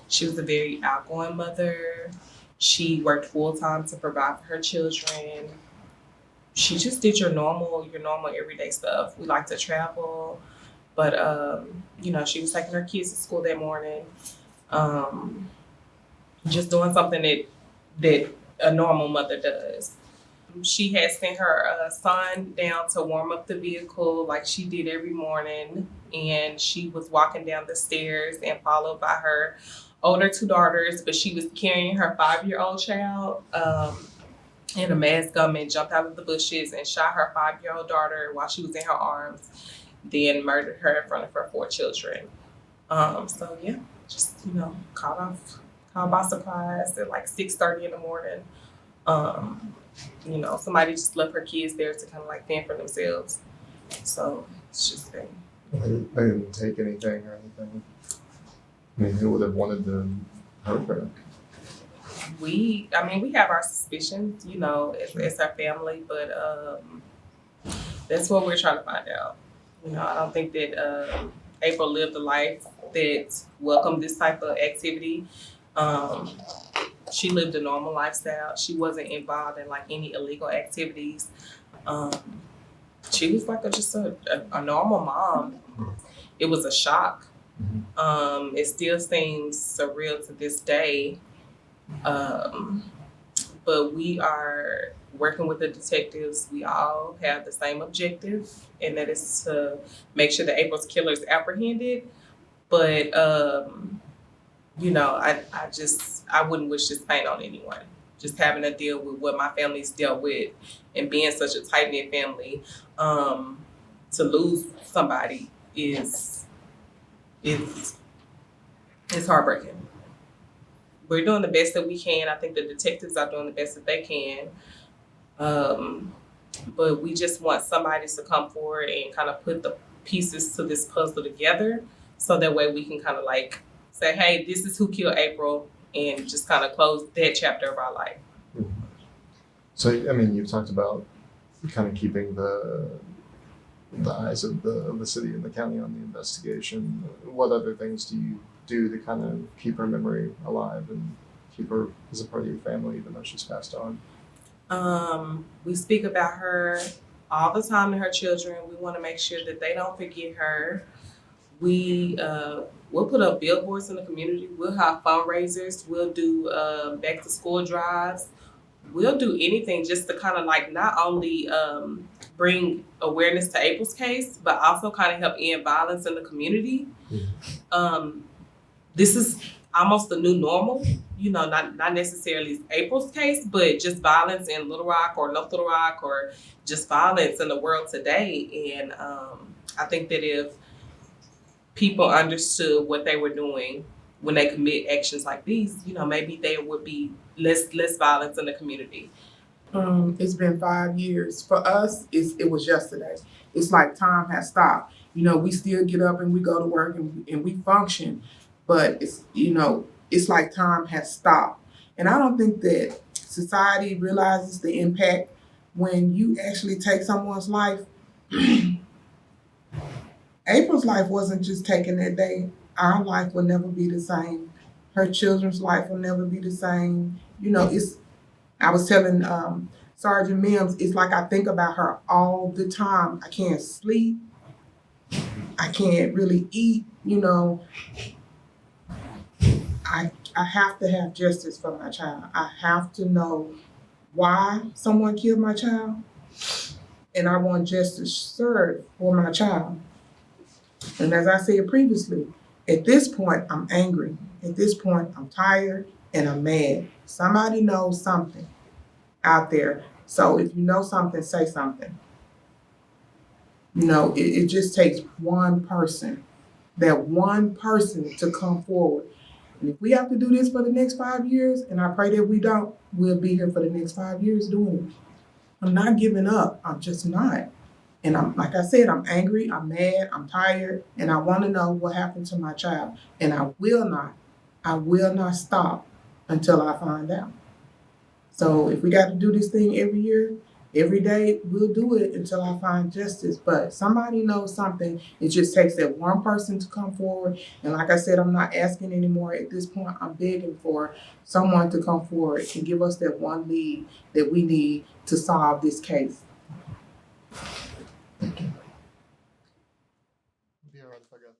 She was a very outgoing mother. She worked full time to provide for her children. She just did your normal everyday stuff. We like to travel, but she was taking her kids to school that morning. Um, just doing something that a normal mother does. She had sent her son down to warm up the vehicle like she did every morning, and she was walking down the stairs and followed by her older two daughters, but she was carrying her 5-year-old child in a mass gunman jumped out of the bushes and shot her 5-year-old daughter while she was in her arms, then murdered her in front of her 4 children. So yeah, just caught by surprise at like 6:30 in the morning. Um, somebody just left her kids there to kind of like fend for themselves. So it's just been. They didn't take anything or anything. I mean, who would have wanted to hurt her? We have our suspicions, as our family, but that's what we're trying to find out. I don't think that April lived a life that welcomed this type of activity. Um, she lived a normal lifestyle. She wasn't involved in like any illegal activities. Um, she was like a normal mom. It was a shock. It still seems surreal to this day. But we are working with the detectives. We all have the same objective, and that is to make sure that April's killer is apprehended. But I wouldn't wish this pain on anyone. Just having to deal with what my family's dealt with, and being such a tight knit family, to lose somebody is heartbreaking. We're doing the best that we can. I think the detectives are doing the best that they can. But we just want somebody to come forward and kind of put the pieces to this puzzle together, so that way we can kind of like say, hey, this is who killed April, and just kind of close that chapter of our life. So, I mean, you've talked about kind of keeping the eyes of the city and the county on the investigation. What other things do you do to kind of keep her memory alive and keep her as a part of your family even though she's passed on? We speak about her all the time to her children. We want to make sure that they don't forget her. We'll put up billboards in the community. We'll have fundraisers. We'll do back to school drives. We'll do anything just to kind of like not only bring awareness to April's case, but also kind of help end violence in the community. This is almost the new normal, not necessarily April's case, but just violence in Little Rock or North Little Rock, or just violence in the world today. And I think that if people understood what they were doing when they commit actions like these, maybe there would be less violence in the community. It's been 5 years. For us, it was yesterday. It's like time has stopped. We still get up and we go to work and we function, but it's like time has stopped. And I don't think that society realizes the impact when you actually take someone's life. April's life wasn't just taken that day. Our life will never be the same. Her children's life will never be the same. I was telling Sergeant Mims, it's like I think about her all the time. I can't sleep. I can't really eat. I have to have justice for my child. I have to know why someone killed my child, and I want justice served for my child. And as I said previously, at this point, I'm angry. At this point, I'm tired and I'm mad. Somebody knows something out there. So if you know something, say something. It just takes one person, that one person to come forward. And if we have to do this for the next 5 years, and I pray that we don't, we'll be here for the next 5 years doing it. I'm not giving up. I'm just not. And like I said, I'm angry, I'm mad, I'm tired, and I want to know what happened to my child. And I will not stop until I find out. So if we got to do this thing every year, Every day we'll do it until I find justice, but somebody knows something. It just takes that one person to come forward. And like I said, I'm not asking anymore at this point. I'm begging for someone to come forward and give us that one lead that we need to solve this case. Thank you. Be all right if I got